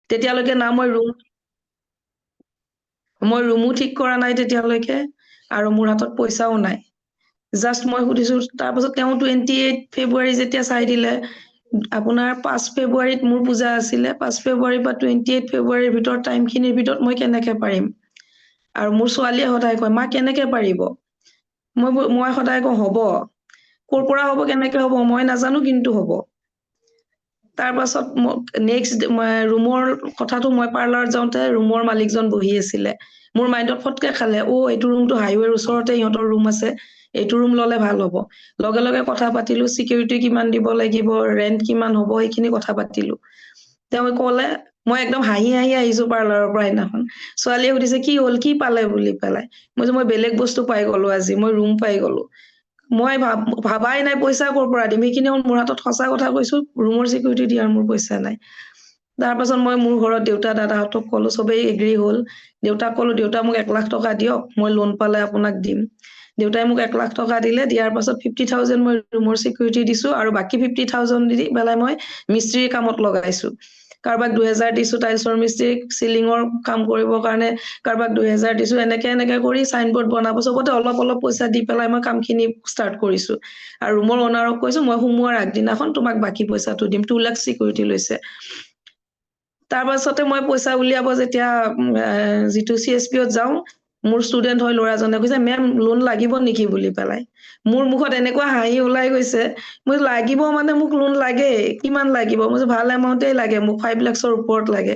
তেতিয়ালৈকে না মই ৰুমো ঠিক কৰা নাই তেতিয়ালৈকে আৰু মোৰ হাতত পইচাও নাই জাষ্ট মই সুধিছো তাৰপাছত তেওঁ 28 ফেব্ৰুৱাৰী যেতিয়া চাই দিলে আপোনাৰ 5 ফেব্ৰুৱাৰীত মোৰ পূজা আছিলে 5 ফেব্ৰুৱাৰী বা 28 ফেব্ৰুৱাৰীৰ ভিতৰত টাইমখিনিৰ ভিতৰত মই কেনেকে পাৰিম আৰু মোৰ ছোৱালীয়ে সদায় কয় মা কেনেকে পাৰিব মই সদায় কওঁ হ'ব ক'ৰ পৰা হ'ব কেনেকে হ'ব মই নাজানো কিন্তু হ'ব তাৰ পাছত নেক্সট ৰুমৰ কথাটো মই পাৰ্লাৰত যাওঁতে ৰুমৰ মালিকজন বহি আছিলে মোৰ মাইণ্ডত ফটকে খালে এইটো ৰুমটো হাইৱেৰ ওচৰতে ইহঁতৰ ৰুম আছে এইটো ৰুম ল'লে ভাল হ'ব লগে লগে কথা পাতিলো সিকিউৰিটি কিমান দিব লাগিব ৰেন্ট কিমান হ'ব সেইখিনি কথা পাতিলো তেওঁ ক'লে মই একদম হাঁহি হাঁহি আহিছো পাৰ্লাৰৰ পৰা সেইদিনাখন ছোৱালীয়ে সুধিছে কি হ'ল কি পালে বুলি পেলাই মই বেলেগ বস্তু পাই গলো আজি মই ৰুম পাই গলো মই ভাবাই নাই পইচা ক'ৰ পৰা দিম সেইখিনি মোৰ হাতত সঁচা কথা কৈছো ৰুমৰ সিকিউৰিটি দিয়াৰ মোৰ পইচা নাই তাৰ পাছত মই মোৰ ঘৰত দেউতা দাদাহঁতক ক'লো সবেই এগ্ৰী হ'ল দেউতাক ক'লো দেউতা মোক 1 লাখ টকা দিয়ক মই লোন পালে আপোনাক দিম দেউতাই মোক 1 লাখ টকা দিলে দিয়াৰ পাছত 50,000 মই ৰুমৰ সিকিউৰিটি দিছো আৰু বাকি 50,000 দি পেলাই মই মিস্ত্ৰীৰ কামত লগাইছো কাৰোবাক 2000 দিছো টাইলছৰ মিস্ত্ৰীক সিলিঙৰ কাম কৰিবৰ কাৰণে কাৰোবাক 2000 দিছো এনেকে কৰি সাইনবোৰ্ড বনাব সবতে অলপ অলপ পইচা দি পেলাই মই কামখিনি ষ্টাৰ্ট কৰিছো আৰু ৰুমৰ ওনাৰক কৈছো মই সোমোৱাৰ আগদিনাখন তোমাক বাকি পইচাটো দিম 2 লাখ সিকিউৰিটি লৈছে তাৰ পাছতে মই পইচা উলিয়াব যেতিয়া যিটো CSPত যাওঁ মোৰ ষ্টুডেন্ট হয় ল'ৰাজনে কৈছে মেম লোন লাগিব নেকি বুলি পেলাই মোৰ মুখত এনেকুৱা হাঁহি ওলাই গৈছে মই লাগিব মানে মোক লোন লাগে কিমান লাগিব মই ভাল এমাউণ্টেই লাগে মোক 5 লাখৰ ওপৰত লাগে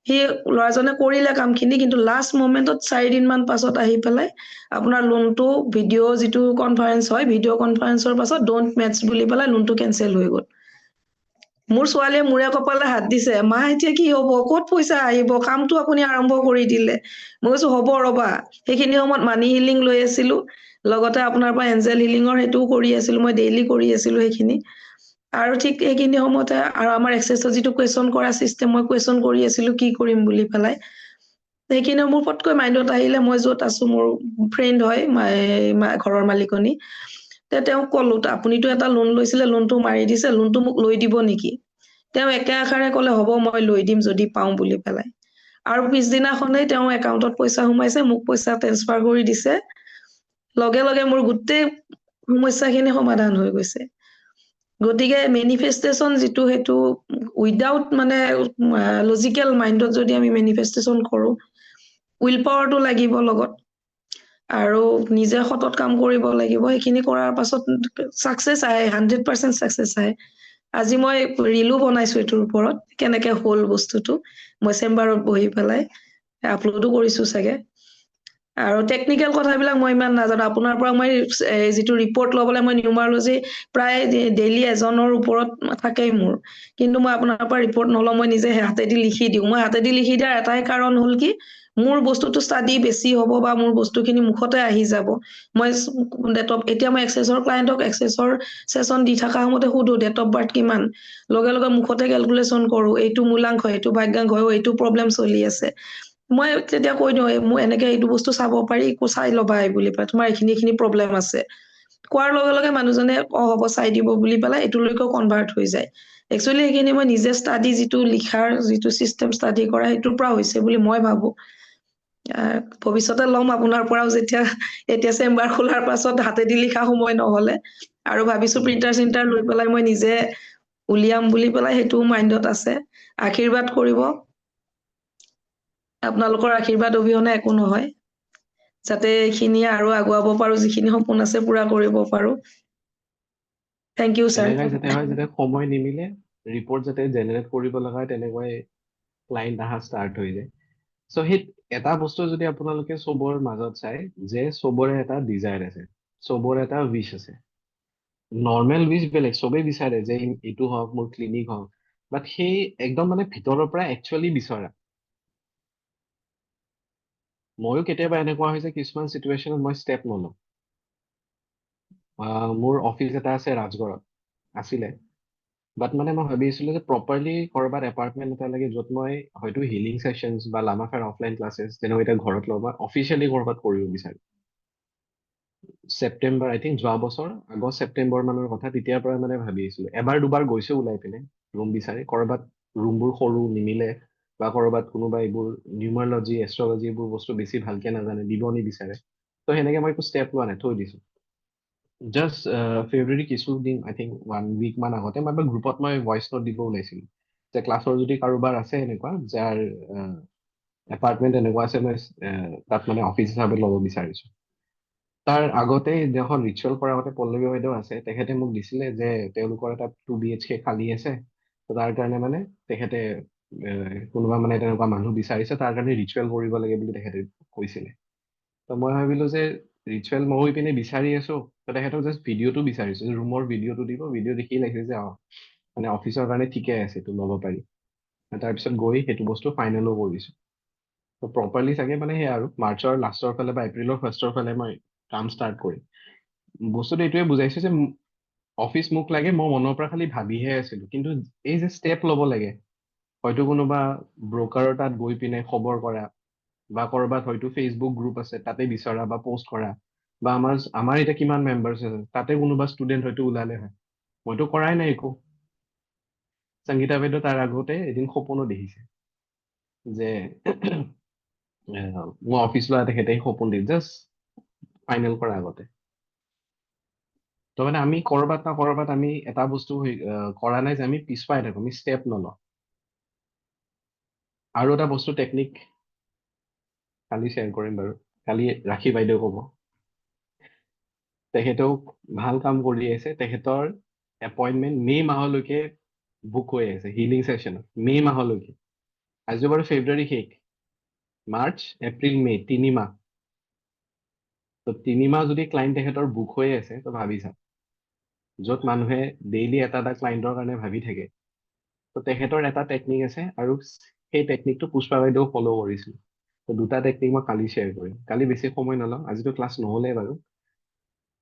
সি ল'ৰাজনে কৰিলে কামখিনি কিন্তু লাষ্ট মোমেন্টত 4 দিন মান পাছত আহি পেলাই আপোনাৰ লোনটো ভিডিঅ' যিটো কনফাৰেন্স হয় ভিডিঅ' কনফাৰেন্সৰ পাছত ডোন্ট মেটচ বুলি পেলাই লোনটো কেনচেল হৈ গ'ল মোৰ ছোৱালীয়ে মূৰে কপালে হাত দিছে মা এতিয়া কি হ'ব ক'ত পইচা আহিব কামটো আপুনি আৰম্ভ কৰি দিলে মই কৈছো হ'ব ৰবা সেইখিনি সময়ত মানি হিলিং লৈ আছিলো লগতে আপোনাৰ পৰা এঞ্জেল হিলিঙৰ হেতুও কৰি আছিলো মই ডেইলি কৰি আছিলো সেইখিনি আৰু ঠিক এইখিনি সময়তে আৰু আমাৰ এক্সেছৰ যিটো কুৱেশ্যন কৰা চিষ্টেম মই কুৱেশ্যন কৰি আছিলো কি কৰিম বুলি পেলাই সেইখিনি মোৰ পটকৈ মাইণ্ডত আহিলে মই য'ত আছো মোৰ ফ্ৰেণ্ড হয় ঘৰৰ মালিকনী তেওঁক ক'লো আপুনিতো এটা লোন লৈছিলে লোনটো মাৰি দিছে লোনটো মোক লৈ দিব নেকি তেওঁ একে আখাৰে ক'লে হ'ব মই লৈ দিম যদি পাওঁ বুলি পেলাই আৰু পিছদিনাখনেই তেওঁ একাউণ্টত পইচা সোমাইছে মোক পইচা ট্ৰেন্সফাৰ কৰি দিছে লগে লগে মোৰ গোটেই সমস্যাখিনি সমাধান হৈ গৈছে গতিকে মেনিফেষ্টেশ্যন যিটো সেইটো উইদাউট মানে লজিকেল মাইণ্ডত যদি আমি মেনিফেষ্টেশ্যন কৰো উইল পাৱাৰটো লাগিব লগত আৰু নিজে সতত কাম কৰিব লাগিব সেইখিনি কৰাৰ পাছত সাকসেস আহে 100% সাকসেস আহে আজি মই ৰিলো বনাইছো এটোৰ ওপৰত কেনেকে হ'ল বস্তুটো মই চেম্বাৰত বহি পেলাই আপলোডো কৰিছো চাগে আৰু টেকনিক্যাল কথাবিলাক মই ইমান নাজানো আপোনাৰ পৰা মই যিটো ৰিপৰ্ট লবলৈ মই নিউমাৰলজি প্ৰায় ডেইলি এজনৰ ওপৰত থাকেই মোৰ কিন্তু মই আপোনাৰ পৰা ৰিপৰ্ট নলওঁ মই নিজে হাতেদি লিখি দিওঁ মই হাতেদি লিখি দিয়াৰ এটাই কাৰণ হ'ল কি মোৰ বস্তুটো ষ্টাডি বেছি হ'ব বা মোৰ বস্তুখিনি মুখতে আহি যাব মই এতিয়া মই এক্সেছৰ ক্লায়েণ্টক এক্সেছৰ সেশন দি থকা সময়তে সুধো ডেট অফ বাৰ্থ কিমান লগে লগে মুখতে ক্যালকুলেশন কৰো এইটো মূলাংক এইটো ভাগ্যাংশ এইটো প্ৰবলেম চলি আছে মই তেতিয়া কৈ দিওঁ মই এনেকে এইটো বস্তু চাব পাৰি চাই ল'বা বুলি পেলাই তোমাৰ এইখিনি প্ৰবলেম আছে কোৱাৰ লগে লগে মানুহজনে হ'ব চাই দিব বুলি পেলাই এটোলৈকে কনভাৰ্ট হৈ যায় একচুয়ালি এইখিনি মই নিজে ষ্টাডি যিটো লিখাৰ যিটো সিস্টেম ষ্টাডি কৰা সেইটোৰ পৰা হৈছে বুলি মই ভাবো ভৱিষ্যতে ল'ম আপোনাৰ পৰাও যেতিয়া এতিয়া চেম্বাৰ খোলাৰ পাছত হাতেদি লিখা সময় নহলে আৰু ভাবিছো প্ৰিন্টাৰ চিন্টাৰ লৈ পেলাই মই নিজে উলিয়াম বুলি পেলাই সেইটো মাইণ্ডত আছে আশীৰ্বাদ কৰিব আপোনালোকৰ আশীৰ্বাদ অবিহনে একো নহয় যাতে এইখিনি আৰু আগুৱাব পাৰো যিখিনি সপোন আছে পুৰা কৰিব পাৰো থ্যাংক ইউ স্যাৰ এনেকৈ যাতে হয় যাতে সময় নিমিলে ৰিপৰ্ট যাতে জেনাৰেট কৰিব লগা হয় তেনেকৈ ক্লায়েণ্ট আহা ষ্টাৰ্ট হৈ যায় সো সেই এটা বস্তু যদি আপোনালোকে সবৰ মাজত চাই যে সবৰে এটা ডিজায়াৰ আছে সবৰে এটা উইশ আছে নৰ্মেল উইশ বেলেগ সবেই বিচাৰে যে এইটো হওক মোৰ ক্লিনিক হওক বাট সেই একদম মানে ভিতৰৰ পৰা একচুৱেলি বিচৰা ময়ো কেতিয়াবা এনেকুৱা হৈছে কিছুমান চিটুৱেশ্যনত মই ষ্টেপ নলওঁ মোৰ অফিচ এটা আছে ৰাজগড়ত আছিলে বাট মানে মই ভাবি আছিলো যে প্ৰপাৰলি কৰবাত এপাৰ্টমেণ্ট এটা লাগে য'ত মই হয়তো হিলিং ছেশ্যনছ বা লামাফাৰ অফলাইন ক্লাছেছ যেনেকৈ এতিয়া ঘৰত লওঁ বা অফিচিয়েলি কৰবাত কৰিব বিচাৰো ছেপ্টেম্বৰ আই থিংক যোৱা বছৰ আগষ্ট ছেপ্টেম্বৰ মানৰ কথা তেতিয়াৰ পৰা মানে ভাবি আছিলো এবাৰ দুবাৰ গৈছো ওলাই পিনে ৰুম বিচাৰি কৰবাত ৰুমবোৰ সৰু নিমিলে বা ক'ৰবাত কোনোবা এইবোৰ নিউমাৰলজি এষ্ট্ৰলজি এইবোৰ বস্তু বেছি ভালকে নাজানে দিব নিবিচাৰে তো সেনেকে মই একো ষ্টেপ লোৱা নাই থৈ দিছো জাষ্ট ফেব্ৰুৱাৰী কিছুদিন আই থিংক 1 উইক মান আগতে মই গ্ৰুপত মই ভইচ নোট দিব ওলাইছিলো যে ক্লাছৰ যদি কাৰোবাৰ আছে এনেকুৱা যাৰ এপাৰ্টমেণ্ট এনেকুৱা আছে মই তাত মানে অফিচ হিচাপে ল'ব বিচাৰিছো তাৰ আগতে এখন ৰিচুৱেল কৰাৰ আগতে পল্লৱী বাইদেউ আছে তেখেতে মোক দিছিলে যে তেওঁলোকৰ এটা 2 BHK খালী আছে তো তাৰ কাৰণে মানে তেখেতে কোনোবা মানে তেনেকুৱা মানুহ বিচাৰিছে তাৰ কাৰণে ৰিচুৱেল কৰিব লাগে বুলি তেখেতে কৈছিলে তো মই ভাবিলো যে ৰিচুৱেল মই পিনে বিচাৰি আছো তো তেখেতক জাষ্ট ভিডিঅ'টো বিচাৰিছো ৰুমৰ ভিডিঅ'টো দিব ভিডিঅ' দেখি লাগিছে যে মানে অফিচৰ কাৰণে ঠিকে আছে এইটো ল'ব পাৰি তাৰপিছত গৈ সেইটো বস্তু ফাইনেলো কৰিছো তো প্ৰপাৰলি চাগে মানে সেয়া আৰু মাৰ্চৰ লাষ্টৰ ফালে বা এপ্ৰিলৰ ফাৰ্ষ্টৰ ফালে মই কাম ষ্টাৰ্ট কৰিম বস্তুটো এইটোৱে বুজাইছে যে অফিচ মোক লাগে মই মনৰ পৰা খালি ভাবিহে আছিলো কিন্তু এই যে ষ্টেপ ল'ব লাগে হয়তো কোনোবা ব্ৰকাৰৰ তাত গৈ পিনে খবৰ কৰা বা ক'ৰবাত হয়তো ফেচবুক গ্ৰুপ আছে তাতে বিচৰা বা পোষ্ট কৰা বা আমাৰ এতিয়া কিমান মেম্বাৰ্ছ আছে তাতে কোনোবা ষ্টুডেণ্ট হয়তো ওলালে হয় মইতো কৰাই নাই একো সংগীতা বাইদেউ তাৰ আগতে এদিন সপোনো দেখিছে যে মই অফিচ লোৱা তেখেতে সপোন দিল জাষ্ট ফাইনেল কৰাৰ আগতে তো মানে আমি ক'ৰবাত না ক'ৰবাত আমি এটা বস্তু কৰা নাই যে আমি পিছুৱাই থাকোঁ আমি ষ্টেপ নলওঁ আৰু এটা বস্তু টেকনিক কালি শ্বেয়াৰ কৰিম বাৰু কালি ৰাখী বাইদেউ ক'ব তেখেতেও ভাল কাম কৰি আছে তেখেতৰ এপইণ্টমেণ্ট মে' মাহলৈকে বুক হৈ আছে হিলিং ছেশ্যনত মে' মাহলৈকে আজি বাৰু ফেব্ৰুৱাৰী শেষ মাৰ্চ এপ্ৰিল মে' 3 মাহ তো 3 মাহ যদি ক্লাইণ্ট তেখেতৰ বুক হৈ আছে তো ভাবি চা য'ত মানুহে ডেইলি এটা এটা ক্লাইণ্টৰ কাৰণে ভাবি থাকে তো তেখেতৰ এটা টেকনিক আছে আৰু সেই টেকনিকটো পুষ্পা বাইদেউ ফ'ল' কৰিছিল তো দুটা টেকনিক মই কালি শ্বেয়াৰ কৰিম কালি বেছি সময় নলওঁ আজিতো ক্লাছ নহ'লেই বাৰু